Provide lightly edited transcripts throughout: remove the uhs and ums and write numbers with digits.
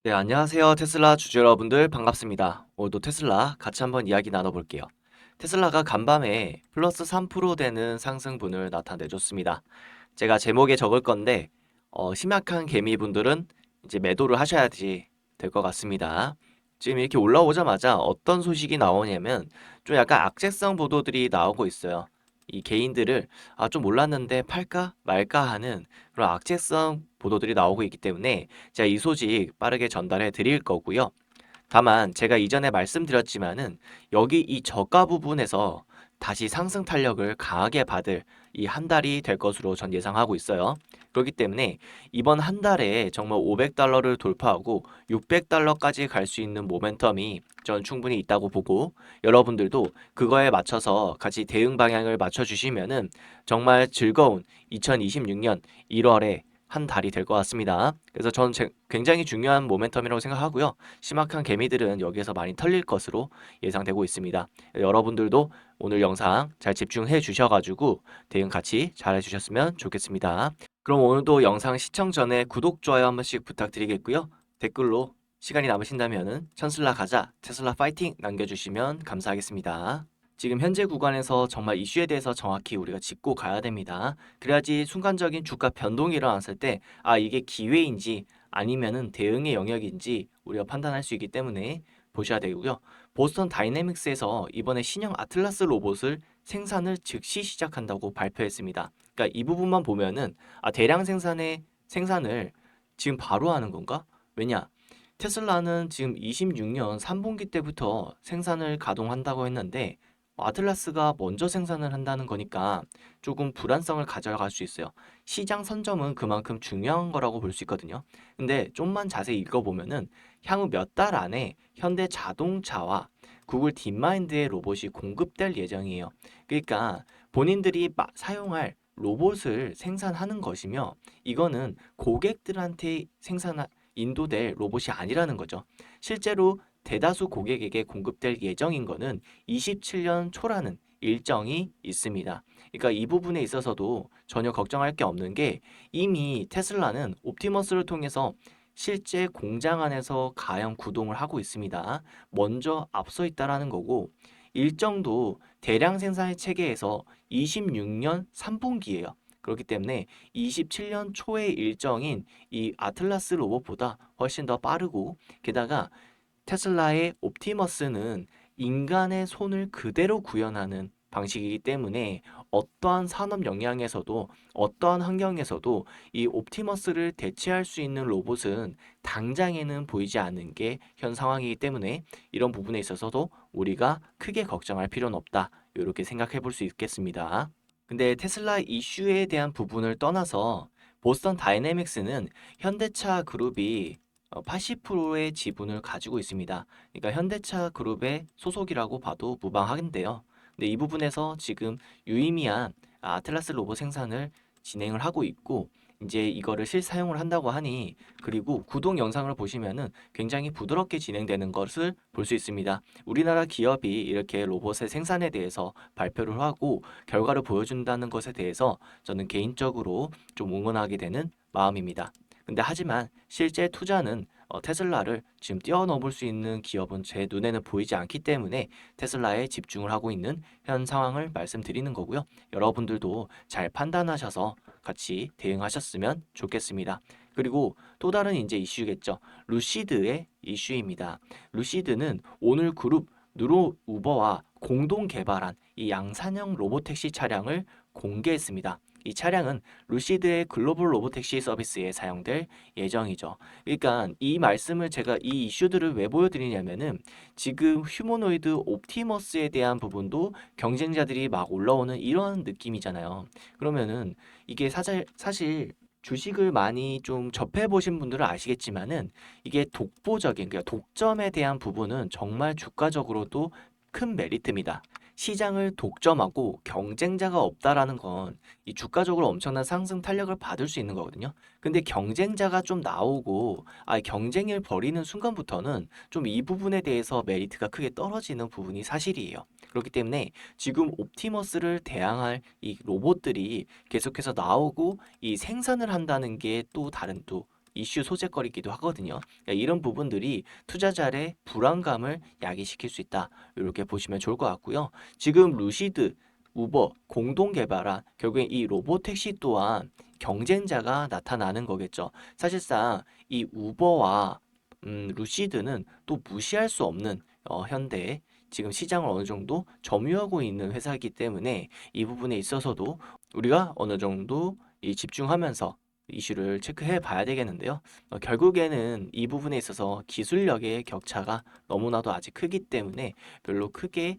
네, 안녕하세요. 테슬라 주주 여러분들 반갑습니다. 오늘도 테슬라 같이 한번 이야기 나눠볼게요. 테슬라가 간밤에 플러스 3% 되는 상승분을 나타내줬습니다. 제가 제목에 적을 건데 심약한 개미분들은 이제 매도를 하셔야지 될 것 같습니다. 지금 이렇게 올라오자마자 어떤 소식이 나오냐면 좀 약간 악재성 보도들이 나오고 있어요. 이 개인들을 좀 몰랐는데 팔까 말까 하는 그런 악재성 보도들이 나오고 있기 때문에 제가 이 소식 빠르게 전달해 드릴 거고요. 다만 제가 이전에 말씀드렸지만은 여기 이 저가 부분에서 다시 상승 탄력을 강하게 받을 이 한 달이 될 것으로 전 예상하고 있어요. 그렇기 때문에 이번 한 달에 정말 500달러를 돌파하고 600달러까지 갈 수 있는 모멘텀이 전 충분히 있다고 보고, 여러분들도 그거에 맞춰서 같이 대응 방향을 맞춰 주시면은 정말 즐거운 2026년 1월에 한 달이 될 것 같습니다. 그래서 저는 굉장히 중요한 모멘텀이라고 생각하고요. 심각한 개미들은 여기에서 많이 털릴 것으로 예상되고 있습니다. 여러분들도 오늘 영상 잘 집중해 주셔가지고 대응 같이 잘 해주셨으면 좋겠습니다. 그럼 오늘도 영상 시청 전에 구독, 좋아요 한 번씩 부탁드리겠고요. 댓글로 시간이 남으신다면 천슬라 가자, 테슬라 파이팅 남겨주시면 감사하겠습니다. 지금 현재 구간에서 정말 이슈에 대해서 정확히 우리가 짚고 가야 됩니다. 그래야지 순간적인 주가 변동이 일어났을 때 이게 기회인지 아니면은 대응의 영역인지 우리가 판단할 수 있기 때문에 보셔야 되고요. 보스턴 다이내믹스에서 이번에 신형 아틀라스 로봇을 생산을 즉시 시작한다고 발표했습니다. 그러니까 이 부분만 보면은 대량 생산을 지금 바로 하는 건가? 왜냐? 테슬라는 지금 26년 3분기 때부터 생산을 가동한다고 했는데 아틀라스가 먼저 생산을 한다는 거니까 조금 불안성을 가져갈 수 있어요. 시장 선점은 그만큼 중요한 거라고 볼 수 있거든요. 근데 좀만 자세히 읽어보면은 향후 몇 달 안에 현대 자동차와 구글 딥마인드의 로봇이 공급될 예정이에요. 그러니까 본인들이 사용할 로봇을 생산하는 것이며, 이거는 고객들한테 인도될 로봇이 아니라는 거죠. 실제로 대다수 고객에게 공급될 예정인 거는 27년 초라는 일정이 있습니다. 그러니까 이 부분에 있어서도 전혀 걱정할 게 없는 게, 이미 테슬라는 옵티머스를 통해서 실제 공장 안에서 가형 구동을 하고 있습니다. 먼저 앞서 있다라는 거고, 일정도 대량 생산의 체계에서 26년 3분기예요. 그렇기 때문에 27년 초의 일정인 이 아틀라스 로봇보다 훨씬 더 빠르고, 게다가 테슬라의 옵티머스는 인간의 손을 그대로 구현하는 방식이기 때문에 어떠한 산업 영역에서도 어떠한 환경에서도 이 옵티머스를 대체할 수 있는 로봇은 당장에는 보이지 않는 게 현 상황이기 때문에 이런 부분에 있어서도 우리가 크게 걱정할 필요는 없다. 이렇게 생각해 볼 수 있겠습니다. 근데 테슬라 이슈에 대한 부분을 떠나서 보스턴 다이내믹스는 현대차 그룹이 80%의 지분을 가지고 있습니다. 그러니까 현대차 그룹의 소속이라고 봐도 무방한데요. 근데 이 부분에서 지금 유의미한 아틀라스 로봇 생산을 진행을 하고 있고, 이제 이거를 실사용을 한다고 하니, 그리고 구동 영상을 보시면은 굉장히 부드럽게 진행되는 것을 볼 수 있습니다. 우리나라 기업이 이렇게 로봇의 생산에 대해서 발표를 하고 결과를 보여준다는 것에 대해서 저는 개인적으로 좀 응원하게 되는 마음입니다. 근데 하지만 실제 투자는 테슬라를 지금 뛰어넘을 수 있는 기업은 제 눈에는 보이지 않기 때문에 테슬라에 집중을 하고 있는 현 상황을 말씀드리는 거고요. 여러분들도 잘 판단하셔서 같이 대응하셨으면 좋겠습니다. 그리고 또 다른 이제 이슈겠죠. 루시드의 이슈입니다. 루시드는 오늘 그룹 누로 우버와 공동 개발한 이 양산형 로보택시 차량을 공개했습니다. 이 차량은 루시드의 글로벌 로보택시 서비스에 사용될 예정이죠. 그러니까 이 말씀을 제가 이 이슈들을 왜 보여드리냐면은 지금 휴머노이드 옵티머스에 대한 부분도 경쟁자들이 막 올라오는 이런 느낌이잖아요. 그러면은 이게 사실 주식을 많이 좀 접해보신 분들은 아시겠지만은 이게 독보적인, 그러니까 독점에 대한 부분은 정말 주가적으로도 큰 메리트입니다. 시장을 독점하고 경쟁자가 없다라는 건 이 주가적으로 엄청난 상승 탄력을 받을 수 있는 거거든요. 근데 경쟁자가 좀 나오고 경쟁을 벌이는 순간부터는 좀 이 부분에 대해서 메리트가 크게 떨어지는 부분이 사실이에요. 그렇기 때문에 지금 옵티머스를 대항할 이 로봇들이 계속해서 나오고 이 생산을 한다는 게 또 다른 또 이슈 소재거리이기도 하거든요. 그러니까 이런 부분들이 투자자의 불안감을 야기시킬 수 있다. 이렇게 보시면 좋을 것 같고요. 지금 루시드, 우버 공동 개발한 결국엔 이 로보택시 또한 경쟁자가 나타나는 거겠죠. 사실상 이 우버와 루시드는 또 무시할 수 없는 현대 지금 시장을 어느 정도 점유하고 있는 회사이기 때문에 이 부분에 있어서도 우리가 어느 정도 이 집중하면서 이슈를 체크해 봐야 되겠는데요. 결국에는 이 부분에 있어서 기술력의 격차가 너무나도 아직 크기 때문에 별로 크게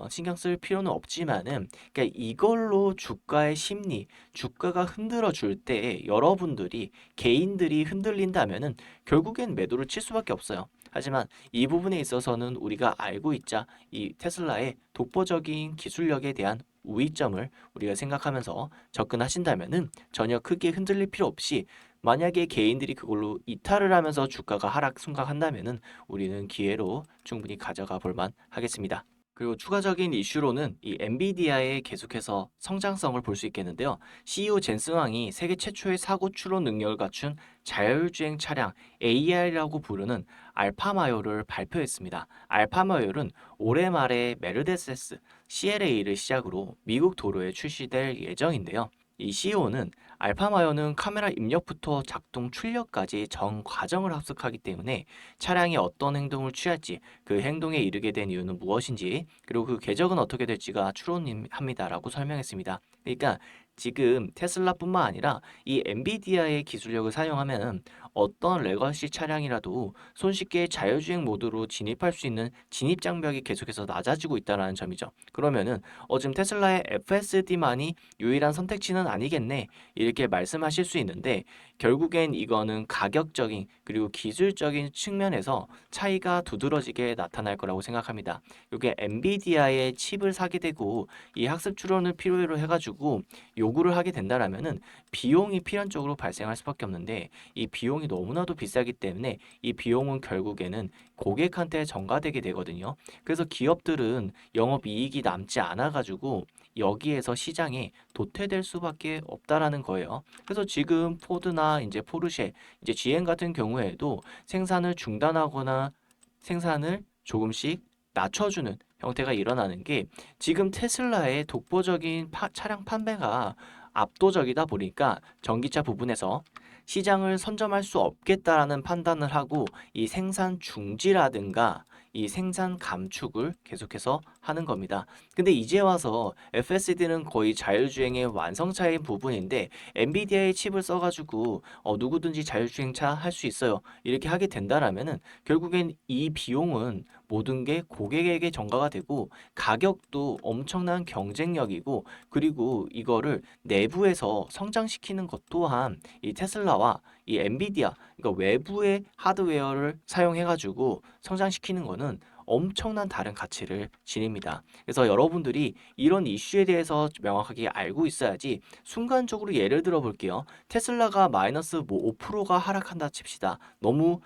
신경 쓸 필요는 없지만은, 그러니까 이걸로 주가의 심리, 주가가 흔들어 줄 때 여러분들이 개인들이 흔들린다면은 결국엔 매도를 칠 수밖에 없어요. 하지만 이 부분에 있어서는 우리가 알고 있자 이 테슬라의 독보적인 기술력에 대한 우위점을 우리가 생각하면서 접근하신다면은 전혀 크게 흔들릴 필요 없이, 만약에 개인들이 그걸로 이탈을 하면서 주가가 하락 순강한다면은 우리는 기회로 충분히 가져가 볼만 하겠습니다. 그리고 추가적인 이슈로는 이 엔비디아의 계속해서 성장성을 볼 수 있겠는데요. CEO 젠스왕이 세계 최초의 사고 추론 능력을 갖춘 자율주행 차량 AI라고 부르는 알파마요를 발표했습니다. 알파마요는 올해 말에 메르세데스 CLA를 시작으로 미국 도로에 출시될 예정인데요. 이 CEO는 알파마요는 카메라 입력부터 작동 출력까지 전 과정을 합숙하기 때문에 차량이 어떤 행동을 취할지, 그 행동에 이르게 된 이유는 무엇인지, 그리고 그 궤적은 어떻게 될지가 추론합니다라고 설명했습니다. 그러니까 지금 테슬라뿐만 아니라 이 엔비디아의 기술력을 사용하면 어떤 레거시 차량이라도 손쉽게 자율주행 모드로 진입할 수 있는 진입 장벽이 계속해서 낮아지고 있다는 점이죠. 그러면은 지금 테슬라의 FSD만이 유일한 선택지는 아니겠네, 이렇게 말씀하실 수 있는데, 결국엔 이거는 가격적인 그리고 기술적인 측면에서 차이가 두드러지게 나타날 거라고 생각합니다. 이게 엔비디아의 칩을 사게 되고 이 학습 추론을 필요로 해가지고 요구를 하게 된다라면은 비용이 필연적으로 발생할 수밖에 없는데, 이 비용이 너무나도 비싸기 때문에 이 비용은 결국에는 고객한테 전가되게 되거든요. 그래서 기업들은 영업이익이 남지 않아가지고 여기에서 시장에 도태될 수밖에 없다라는 거예요. 그래서 지금 포드나 이제 포르쉐, 이제 GM 같은 경우에도 생산을 중단하거나 생산을 조금씩 낮춰주는 형태가 일어나는 게, 지금 테슬라의 독보적인 차량 판매가 압도적이다 보니까 전기차 부분에서 시장을 선점할 수 없겠다라는 판단을 하고 이 생산 중지라든가 이 생산 감축을 계속해서 하는 겁니다. 근데 이제 와서 FSD는 거의 자율주행의 완성차인 부분인데 엔비디아의 칩을 써가지고 누구든지 자율주행차 할 수 있어요, 이렇게 하게 된다라면은 결국엔 이 비용은 모든 게 고객에게 전가가 되고 가격도 엄청난 경쟁력이고, 그리고 이거를 내부에서 성장시키는 것 또한 이 테슬라와 이 엔비디아, 그러니까 외부의 하드웨어를 사용해가지고 성장시키는 거는 엄청난 다른 가치를 지닙니다. 그래서 여러분들이 이런 이슈에 대해서 명확하게 알고 있어야지. 순간적으로 예를 들어 볼게요. 테슬라가 마이너스 뭐 5%가 하락한다 칩시다. 너무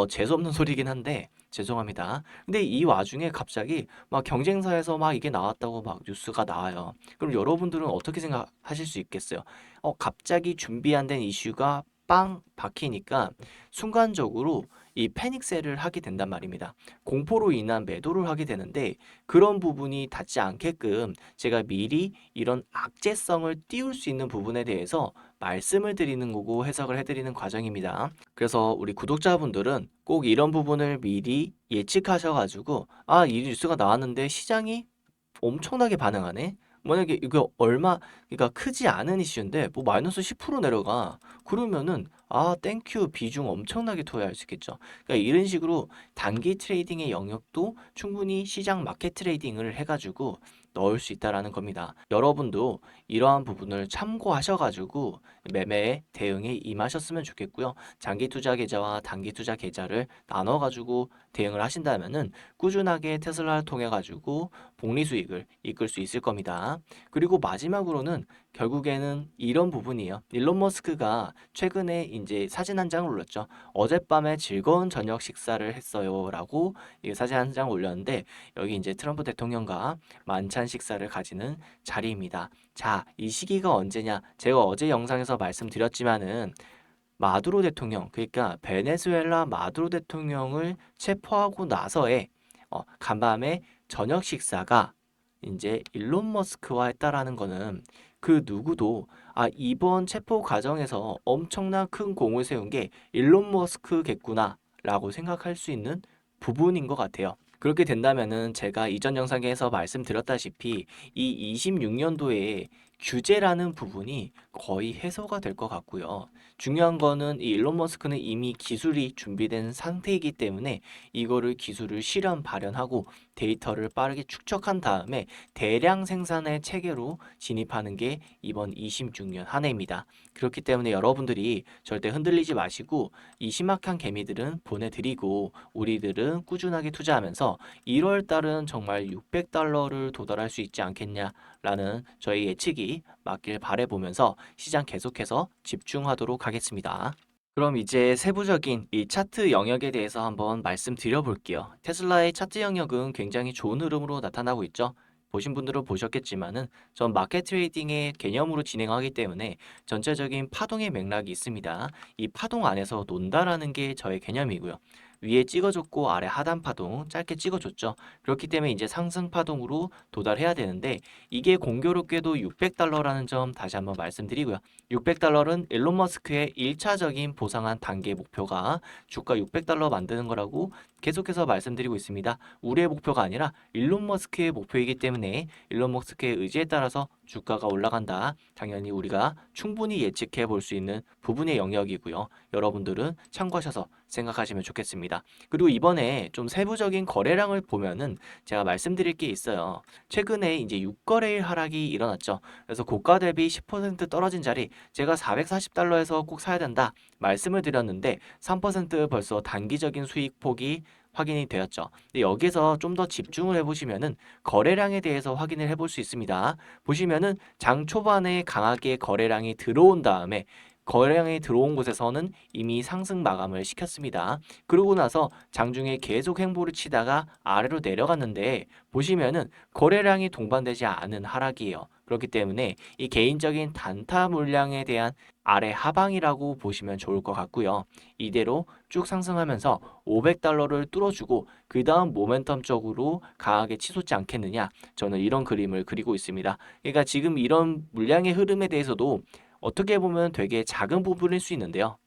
재수없는 소리긴 한데 죄송합니다. 근데 이 와중에 갑자기 막 경쟁사에서 막 이게 나왔다고 막 뉴스가 나와요. 그럼 여러분들은 어떻게 생각하실 수 있겠어요? 갑자기 준비 안 된 이슈가 빵 박히니까 순간적으로 이 패닉셀을 하게 된단 말입니다. 공포로 인한 매도를 하게 되는데, 그런 부분이 닿지 않게끔 제가 미리 이런 악재성을 띄울 수 있는 부분에 대해서 말씀을 드리는 거고 해석을 해드리는 과정입니다. 그래서 우리 구독자분들은 꼭 이런 부분을 미리 예측하셔가지고, 아, 이 뉴스가 나왔는데 시장이 엄청나게 반응하네. 만약에 이거 그러니까 크지 않은 이슈인데 뭐 마이너스 10% 내려가. 그러면은 땡큐, 비중 엄청나게 투여할 수 있겠죠. 그러니까 이런 식으로 단기 트레이딩의 영역도 충분히 시장 마켓 트레이딩을 해가지고 넣을 수 있다라는 겁니다. 여러분도 이러한 부분을 참고하셔가지고 매매에 대응에 임하셨으면 좋겠고요. 장기 투자 계좌와 단기 투자 계좌를 나눠가지고 대응을 하신다면은 꾸준하게 테슬라를 통해 가지고 복리 수익을 이끌 수 있을 겁니다. 그리고 마지막으로는 결국에는 이런 부분이에요. 일론 머스크가 최근에 이제 사진 한 장을 올렸죠. 어젯밤에 즐거운 저녁 식사를 했어요라고 이 사진 한 장 올렸는데, 여기 이제 트럼프 대통령과 만찬 식사를 가지는 자리입니다. 자, 이 시기가 언제냐? 제가 어제 영상에서 말씀드렸지만은 마두로 대통령, 그러니까 베네수엘라 마두로 대통령을 체포하고 나서의 간밤에 저녁 식사가 이제 일론 머스크와 했다라는 거는 그 누구도 이번 체포 과정에서 엄청난 큰 공을 세운 게 일론 머스크겠구나라고 생각할 수 있는 부분인 것 같아요. 그렇게 된다면은 제가 이전 영상에서 말씀드렸다시피 이 26년도에 규제라는 부분이 거의 해소가 될 것 같고요. 중요한 거는 이 일론 머스크는 이미 기술이 준비된 상태이기 때문에 이거를 기술을 실현 발현하고 데이터를 빠르게 축적한 다음에 대량 생산의 체계로 진입하는 게 이번 26년 한 해입니다. 그렇기 때문에 여러분들이 절대 흔들리지 마시고 이 심각한 개미들은 보내드리고 우리들은 꾸준하게 투자하면서 1월 달은 정말 600달러를 도달할 수 있지 않겠냐라는 저희 예측이 맞길 바라보면서 시장 계속해서 집중하도록 하겠습니다. 그럼 이제 세부적인 이 차트 영역에 대해서 한번 말씀드려 볼게요. 테슬라의 차트 영역은 굉장히 좋은 흐름으로 나타나고 있죠. 보신 분들은 보셨겠지만은 전 마켓 트레이딩의 개념으로 진행하기 때문에 전체적인 파동의 맥락이 있습니다. 이 파동 안에서 논다라는 게 저의 개념이고요. 위에 찍어줬고 아래 하단 파동 짧게 찍어줬죠. 그렇기 때문에 이제 상승 파동으로 도달해야 되는데 이게 공교롭게도 600달러라는 점 다시 한번 말씀드리고요. 600달러는 일론 머스크의 1차적인 보상한 단계 목표가 주가 600달러 만드는 거라고 계속해서 말씀드리고 있습니다. 우리의 목표가 아니라 일론 머스크의 목표이기 때문에 일론 머스크의 의지에 따라서 주가가 올라간다. 당연히 우리가 충분히 예측해 볼 수 있는 부분의 영역이고요. 여러분들은 참고하셔서 생각하시면 좋겠습니다. 그리고 이번에 좀 세부적인 거래량을 보면은 제가 말씀드릴 게 있어요. 최근에 이제 6거래일 하락이 일어났죠. 그래서 고가 대비 10% 떨어진 자리 제가 440달러에서 꼭 사야 된다 말씀을 드렸는데 3% 벌써 단기적인 수익 폭이 확인이 되었죠. 근데 여기서 좀 더 집중을 해보시면은 거래량에 대해서 확인을 해볼 수 있습니다. 보시면은 장 초반에 강하게 거래량이 들어온 다음에 거래량이 들어온 곳에서는 이미 상승 마감을 시켰습니다. 그러고 나서 장중에 계속 횡보를 치다가 아래로 내려갔는데 보시면은 거래량이 동반되지 않은 하락이에요. 그렇기 때문에 이 개인적인 단타 물량에 대한 아래 하방이라고 보시면 좋을 것 같고요. 이대로 쭉 상승하면서 500달러를 뚫어주고 그 다음 모멘텀적으로 강하게 치솟지 않겠느냐. 저는 이런 그림을 그리고 있습니다. 그러니까 지금 이런 물량의 흐름에 대해서도 어떻게 보면 되게 작은 부분일 수 있는데요.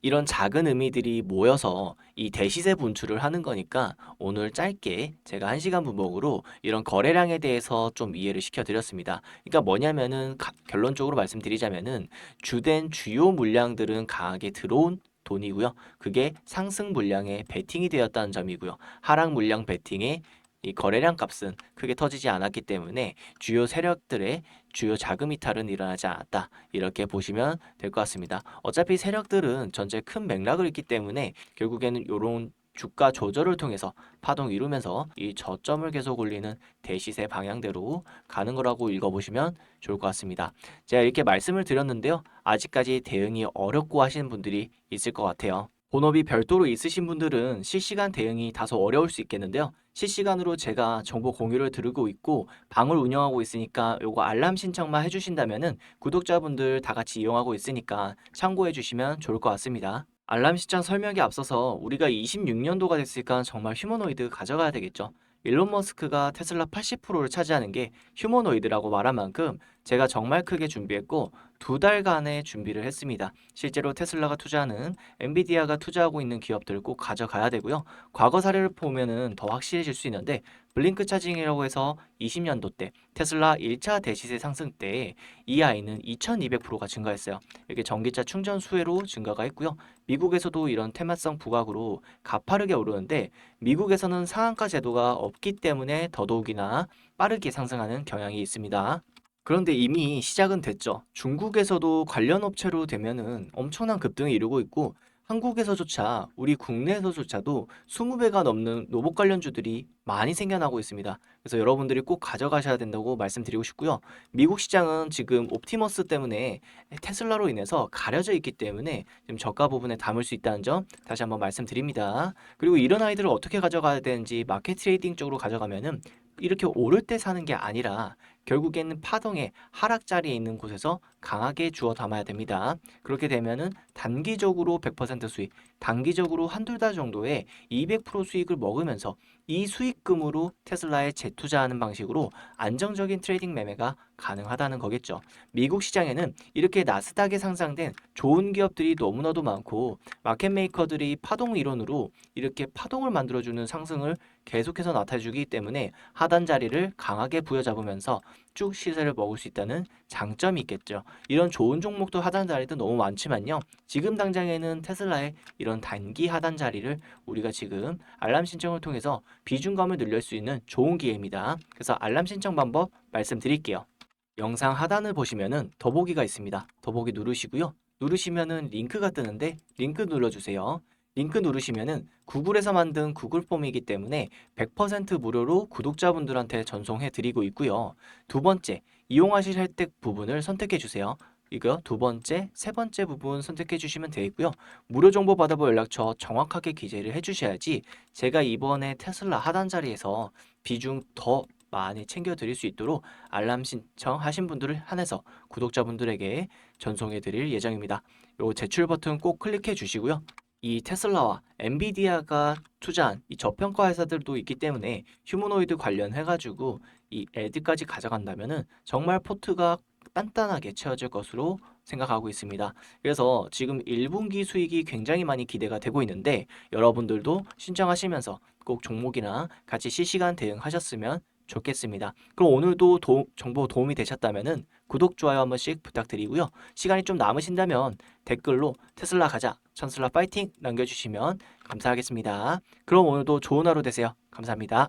이런 작은 의미들이 모여서 이 대시세 분출을 하는 거니까 오늘 짧게 제가 1시간 분목으로 이런 거래량에 대해서 좀 이해를 시켜드렸습니다. 그러니까 뭐냐면은 결론적으로 말씀드리자면은 주된 주요 물량들은 강하게 들어온 돈이고요. 그게 상승 물량에 베팅이 되었다는 점이고요. 하락 물량 베팅에 이 거래량 값은 크게 터지지 않았기 때문에 주요 세력들의 주요 자금 이탈은 일어나지 않았다. 이렇게 보시면 될 것 같습니다. 어차피 세력들은 전체 큰 맥락을 있기 때문에 결국에는 이런 주가 조절을 통해서 파동 이루면서 이 저점을 계속 올리는 대시세 방향대로 가는 거라고 읽어보시면 좋을 것 같습니다. 제가 이렇게 말씀을 드렸는데요. 아직까지 대응이 어렵고 하시는 분들이 있을 것 같아요. 본업이 별도로 있으신 분들은 실시간 대응이 다소 어려울 수 있겠는데요. 실시간으로 제가 정보 공유를 드리고 있고 방을 운영하고 있으니까 요거 알람 신청만 해주신다면은 구독자분들 다 같이 이용하고 있으니까 참고해 주시면 좋을 것 같습니다. 알람 신청 설명에 앞서서 우리가 26년도가 됐으니까 정말 휴머노이드 가져가야 되겠죠. 일론 머스크가 테슬라 80%를 차지하는 게 휴머노이드라고 말한 만큼 제가 정말 크게 준비했고 2달간의 준비를 했습니다. 실제로 테슬라가 투자하는 엔비디아가 투자하고 있는 기업들을 꼭 가져가야 되고요. 과거 사례를 보면은 더 확실해질 수 있는데 블링크 차징이라고 해서 20년도 때 테슬라 1차 대시세 상승 때 이 아이는 2200%가 증가했어요. 이렇게 전기차 충전 수혜로 증가가 했고요. 미국에서도 이런 테마성 부각으로 가파르게 오르는데 미국에서는 상한가 제도가 없기 때문에 더더욱이나 빠르게 상승하는 경향이 있습니다. 그런데 이미 시작은 됐죠. 중국에서도 관련 업체로 되면은 엄청난 급등을 이루고 있고 한국에서조차 우리 국내에서조차도 20배가 넘는 로봇 관련주들이 많이 생겨나고 있습니다. 그래서 여러분들이 꼭 가져가셔야 된다고 말씀드리고 싶고요. 미국 시장은 지금 옵티머스 때문에 테슬라로 인해서 가려져 있기 때문에 지금 저가 부분에 담을 수 있다는 점 다시 한번 말씀드립니다. 그리고 이런 아이들을 어떻게 가져가야 되는지 마켓 트레이딩 쪽으로 가져가면은 이렇게 오를 때 사는 게 아니라 결국에는 파동의 하락 자리에 있는 곳에서 강하게 주워 담아야 됩니다. 그렇게 되면은 단기적으로 100% 수익, 단기적으로 한두 달 정도의 200% 수익을 먹으면서 이 수익금으로 테슬라에 재투자하는 방식으로 안정적인 트레이딩 매매가 가능하다는 거겠죠. 미국 시장에는 이렇게 나스닥에 상장된 좋은 기업들이 너무나도 많고 마켓 메이커들이 파동 이론으로 이렇게 파동을 만들어주는 상승을 계속해서 나타내주기 때문에 하단 자리를 강하게 부여잡으면서 쭉 시세를 먹을 수 있다는 장점이 있겠죠. 이런 좋은 종목도 하단 자리도 너무 많지만요. 지금 당장에는 테슬라의 이런 단기 하단 자리를 우리가 지금 알람 신청을 통해서 비중감을 늘릴 수 있는 좋은 기회입니다. 그래서 알람 신청 방법 말씀드릴게요. 영상 하단을 보시면은 더보기가 있습니다. 더보기 누르시고요. 누르시면은 링크가 뜨는데 링크 눌러주세요. 링크 누르시면은 구글에서 만든 구글 폼이기 때문에 100% 무료로 구독자분들한테 전송해 드리고 있고요. 두 번째, 이용하실 혜택 부분을 선택해 주세요. 이거 두 번째, 세 번째 부분 선택해 주시면 되겠고요. 무료 정보 받아볼 연락처 정확하게 기재를 해 주셔야지 제가 이번에 테슬라 하단 자리에서 비중 더 많이 챙겨 드릴 수 있도록 알람 신청하신 분들을 한해서 구독자분들에게 전송해 드릴 예정입니다. 요 제출 버튼 꼭 클릭해 주시고요. 이 테슬라와 엔비디아가 투자한 이 저평가 회사들도 있기 때문에 휴머노이드 관련해 가지고 이 애드까지 가져간다면은 정말 포트가 단단하게 채워질 것으로 생각하고 있습니다. 그래서 지금 1분기 수익이 굉장히 많이 기대가 되고 있는데 여러분들도 신청하시면서 꼭 종목이나 같이 실시간 대응하셨으면 좋겠습니다. 그럼 오늘도 정보 도움이 되셨다면은 구독, 좋아요 한 번씩 부탁드리고요. 시간이 좀 남으신다면 댓글로 테슬라 가자, 천슬라 파이팅 남겨주시면 감사하겠습니다. 그럼 오늘도 좋은 하루 되세요. 감사합니다.